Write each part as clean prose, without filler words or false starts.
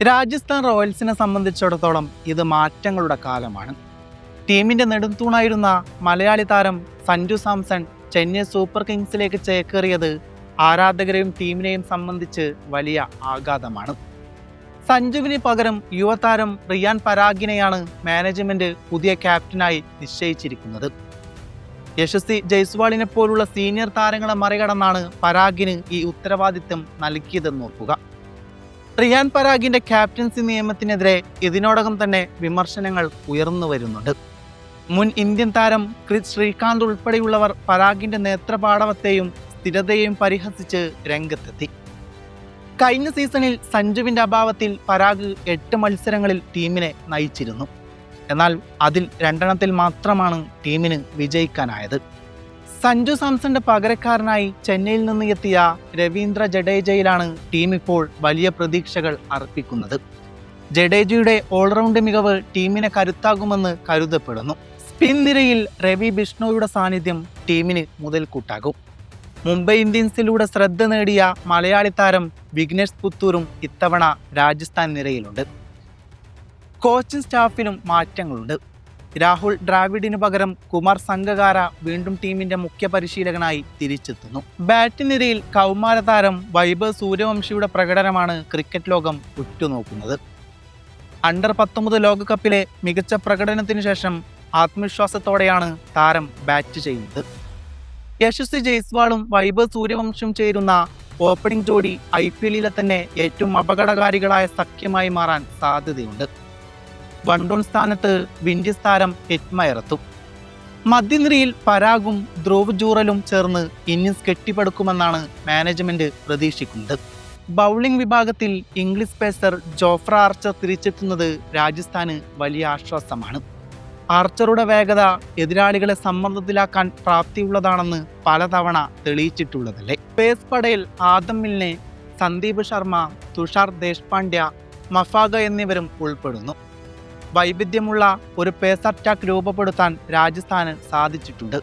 രാജസ്ഥാൻ റോയൽസിനെ സംബന്ധിച്ചിടത്തോളം ഇത് മാറ്റങ്ങളുടെ കാലമാണ്. ടീമിന്റെ നെടുംതൂണായിരുന്ന മലയാളി താരം സഞ്ജു സാംസൺ ചെന്നൈ സൂപ്പർ കിങ്സിലേക്ക് ചേക്കേറിയത് ആരാധകരെയും ടീമിനെയും സംബന്ധിച്ച് വലിയ ആഘാതമാണ്. സഞ്ജുവിന് പകരം യുവതാരം റിയാൻ പരാഗിനെയാണ് മാനേജ്മെന്റ് പുതിയ ക്യാപ്റ്റനായി നിശ്ചയിച്ചിരിക്കുന്നത്. യശസ്വി ജയ്സ്വാളിനെ പോലുള്ള സീനിയർ താരങ്ങളെ മറികടന്നാണ് പരാഗിന് ഈ ഉത്തരവാദിത്തം നൽകിയതെന്ന് ഓർക്കുക. റിയാൻ പരാഗിന്റെ ക്യാപ്റ്റൻസി നിയമത്തിനെതിരെ ഇതിനോടകം തന്നെ വിമർശനങ്ങൾ ഉയർന്നു വരുന്നുണ്ട്. മുൻ ഇന്ത്യൻ താരം ക്രിസ് ശ്രീകാന്ത് ഉൾപ്പെടെയുള്ളവർ പരാഗിന്റെ നേത്രപാടവത്തെയും സ്ഥിരതയെയും പരിഹസിച്ച് രംഗത്തെത്തി. കഴിഞ്ഞ സീസണിൽ സഞ്ജുവിന്റെ അഭാവത്തിൽ പരാഗ് 8 മത്സരങ്ങളിൽ ടീമിനെ നയിച്ചിരുന്നു. എന്നാൽ അതിൽ 2 മാത്രമാണ് ടീമിന് വിജയിക്കാനായത്. സഞ്ജു സാംസന്റെ പകരക്കാരനായി ചെന്നൈയിൽ നിന്ന് എത്തിയ രവീന്ദ്ര ജഡേജയിലാണ് ടീം ഇപ്പോൾ വലിയ പ്രതീക്ഷകൾ അർപ്പിക്കുന്നത്. ജഡേജയുടെ ഓൾറൗണ്ട് മികവ് ടീമിനെ കരുത്താകുമെന്ന് കരുതപ്പെടുന്നു. സ്പിൻ നിരയിൽ രവി ബിഷ്ണോയുടെ സാന്നിധ്യം ടീമിന് മുതൽക്കൂട്ടാകും. മുംബൈ ഇന്ത്യൻസിലൂടെ ശ്രദ്ധ നേടിയ മലയാളി താരം വിഘ്നേഷ് പുത്തൂരും ഇത്തവണ രാജസ്ഥാൻ നിരയിലുണ്ട്. കോച്ചിങ് സ്റ്റാഫിലും മാറ്റങ്ങളുണ്ട്. രാഹുൽ ദ്രാവിഡിനു പകരം കുമാർ സംഗകാര വീണ്ടും ടീമിന്റെ മുഖ്യ പരിശീലകനായി തിരിച്ചെത്തുന്നു. ബാറ്റ് നിരയിൽ കൗമാര താരം വൈഭവ് സൂര്യവംശിയുടെ പ്രകടനമാണ് ക്രിക്കറ്റ് ലോകം ഉറ്റുനോക്കുന്നത്. അണ്ടർ 19 ലോകകപ്പിലെ മികച്ച പ്രകടനത്തിനു ശേഷം ആത്മവിശ്വാസത്തോടെയാണ് താരം ബാറ്റ് ചെയ്യുന്നത്. യശസ്വി ജയ്സ്വാളും വൈഭവ് സൂര്യവംശിയും ചേരുന്ന ഓപ്പണിംഗ് ജോഡി IPL തന്നെ ഏറ്റവും അപകടകാരികളായ സഖ്യമായി മാറാൻ സാധ്യതയുണ്ട്. വൺഡോൺ സ്ഥാനത്ത് വിൻഡീസ് താരം ഹെറ്റ്മയർ എത്തും. മധ്യനിരയിൽ പരാഗും ധ്രുവ് ജൂറലും ചേർന്ന് ഇന്നിംഗ്സ് കെട്ടിപ്പടുക്കുമെന്നാണ് മാനേജ്മെന്റ് പ്രതീക്ഷിക്കുന്നത്. ബൗളിംഗ് വിഭാഗത്തിൽ ഇംഗ്ലീഷ് പേസർ ജോഫ്ര ആർച്ചർ തിരിച്ചെത്തുന്നത് രാജസ്ഥാന് വലിയ ആശ്വാസമാണ്. ആർച്ചറുടെ വേഗത എതിരാളികളെ സമ്മർദ്ദത്തിലാക്കാൻ പ്രാപ്തിയുള്ളതാണെന്ന് പലതവണ തെളിയിച്ചിട്ടുള്ളതല്ലേ. പേസ് പടയിൽ ആദം മിൽനെ, സന്ദീപ് ശർമ്മ, തുഷാർ ദേശ്പാണ്ഡ്യ, മഫാഗ എന്നിവരും ഉൾപ്പെടുന്നു. വൈവിധ്യമുള്ള ഒരു പേസ് അറ്റാക്ക് രൂപപ്പെടുത്താൻ രാജസ്ഥാന് സാധിച്ചിട്ടുണ്ട്.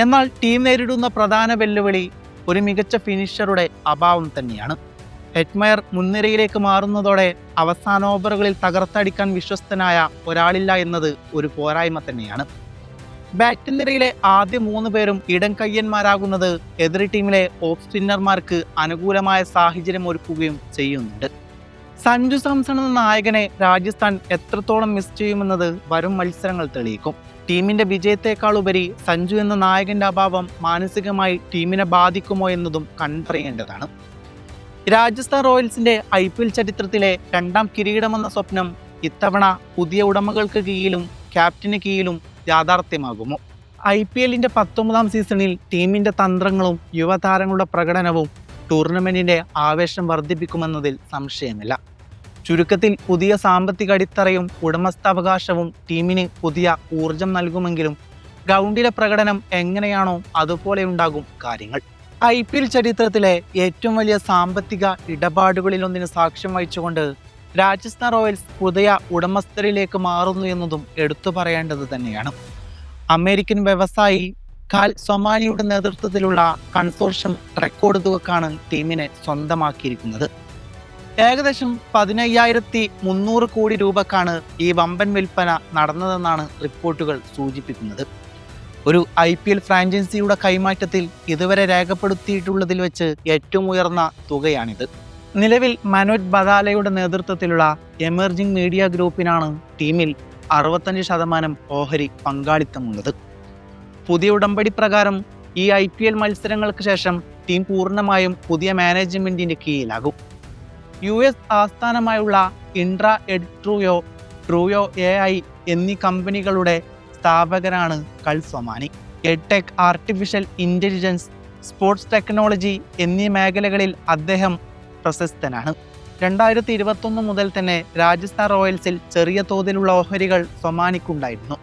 എന്നാൽ ടീം നേരിടുന്ന പ്രധാന വെല്ലുവിളി ഒരു മികച്ച ഫിനിഷറുടെ അഭാവം തന്നെയാണ്. ഹെറ്റ്മയർ മുൻനിരയിലേക്ക് മാറുന്നതോടെ അവസാന ഓവറുകളിൽ തകർത്തടിക്കാൻ വിശ്വസ്തനായ ഒരാളില്ല എന്നത് ഒരു പോരായ്മ തന്നെയാണ്. ബാറ്റിംഗ് നിരയിലെ ആദ്യ 3 പേരും ഇടം കയ്യന്മാരാകുന്നത് എതിർ ടീമിലെ ഓഫ് സ്പിന്നർമാർക്ക് അനുകൂലമായ സാഹചര്യം ഒരുക്കുകയും ചെയ്യുന്നുണ്ട്. സഞ്ജു സാംസൺ എന്ന നായകനെ രാജസ്ഥാൻ എത്രത്തോളം മിസ് ചെയ്യുമെന്നത് വരും മത്സരങ്ങൾ തെളിയിക്കും. ടീമിന്റെ വിജയത്തെക്കാൾ ഉപരി സഞ്ജു എന്ന നായകന്റെ അഭാവം മാനസികമായി ടീമിനെ ബാധിക്കുമോ എന്നതും കണ്ടറിയേണ്ടതാണ്. രാജസ്ഥാൻ റോയൽസിന്റെ IPL ചരിത്രത്തിലെ 2ാം കിരീടമെന്ന സ്വപ്നം ഇത്തവണ പുതിയ ഉടമകൾക്ക് കീഴിലും ക്യാപ്റ്റന് കീഴിലും യാഥാർത്ഥ്യമാകുമോ? IPLന്റെ 19ാം സീസണിൽ ടീമിന്റെ തന്ത്രങ്ങളും യുവതാരങ്ങളുടെ പ്രകടനവും ടൂർണമെന്റിന്റെ ആവേശം വർദ്ധിപ്പിക്കുമെന്നതിൽ സംശയമില്ല. ചുരുക്കത്തിൽ പുതിയ സാമ്പത്തിക അടിത്തറയും ഉടമസ്ഥാവകാശവും ടീമിന് പുതിയ ഊർജം നൽകുമെങ്കിലും ഗ്രൗണ്ടിലെ പ്രകടനം എങ്ങനെയാണോ അതുപോലെ ഉണ്ടാകും കാര്യങ്ങൾ. IPL ചരിത്രത്തിലെ ഏറ്റവും വലിയ സാമ്പത്തിക ഇടപാടുകളിലൊന്നിന് സാക്ഷ്യം വഹിച്ചുകൊണ്ട് രാജസ്ഥാൻ റോയൽസ് പുതിയ ഉടമസ്ഥരിലേക്ക് മാറുന്നു എന്നതും എടുത്തു പറയേണ്ടത് തന്നെയാണ്. അമേരിക്കൻ വ്യവസായി കാൽ സൊമാനിയുടെ നേതൃത്വത്തിലുള്ള കൺസോർഷ്യം റെക്കോർഡ് തുകക്കാണ് ടീമിനെ സ്വന്തമാക്കിയിരിക്കുന്നത്. ഏകദേശം 15,300 കോടി രൂപക്കാണ് ഈ വമ്പൻ വിൽപ്പന നടന്നതെന്നാണ് റിപ്പോർട്ടുകൾ സൂചിപ്പിക്കുന്നത്. ഒരു IPL ഫ്രാഞ്ചൈസിയുടെ കൈമാറ്റത്തിൽ ഇതുവരെ രേഖപ്പെടുത്തിയിട്ടുള്ളതിൽ വെച്ച് ഏറ്റവും ഉയർന്ന തുകയാണിത്. നിലവിൽ മനോജ് ബദാലയുടെ നേതൃത്വത്തിലുള്ള എമർജിംഗ് മീഡിയ ഗ്രൂപ്പിനാണ് ടീമിൽ 65% ഓഹരി പങ്കാളിത്തമുള്ളത്. പുതിയ ഉടമ്പടി പ്രകാരം ഈ IPL മത്സരങ്ങൾക്ക് ശേഷം ടീം പൂർണ്ണമായും പുതിയ മാനേജ്മെന്റിന്റെ കീഴിലാകും. US ആസ്ഥാനമായുള്ള ഇൻട്രാ എഡ് ട്രൂയോ AI എന്നീ കമ്പനികളുടെ സ്ഥാപകനാണ് കൽ Somany. Edtech, artificial intelligence, sports technology എന്നീ മേഖലകളിൽ അദ്ദേഹം പ്രശസ്തനാണ്. 2021 മുതൽ തന്നെ രാജസ്ഥാൻ റോയൽസിൽ ചെറിയ തോതിലുള്ള ഓഹരികൾ സൊമാനിക്കുണ്ടായിരുന്നു.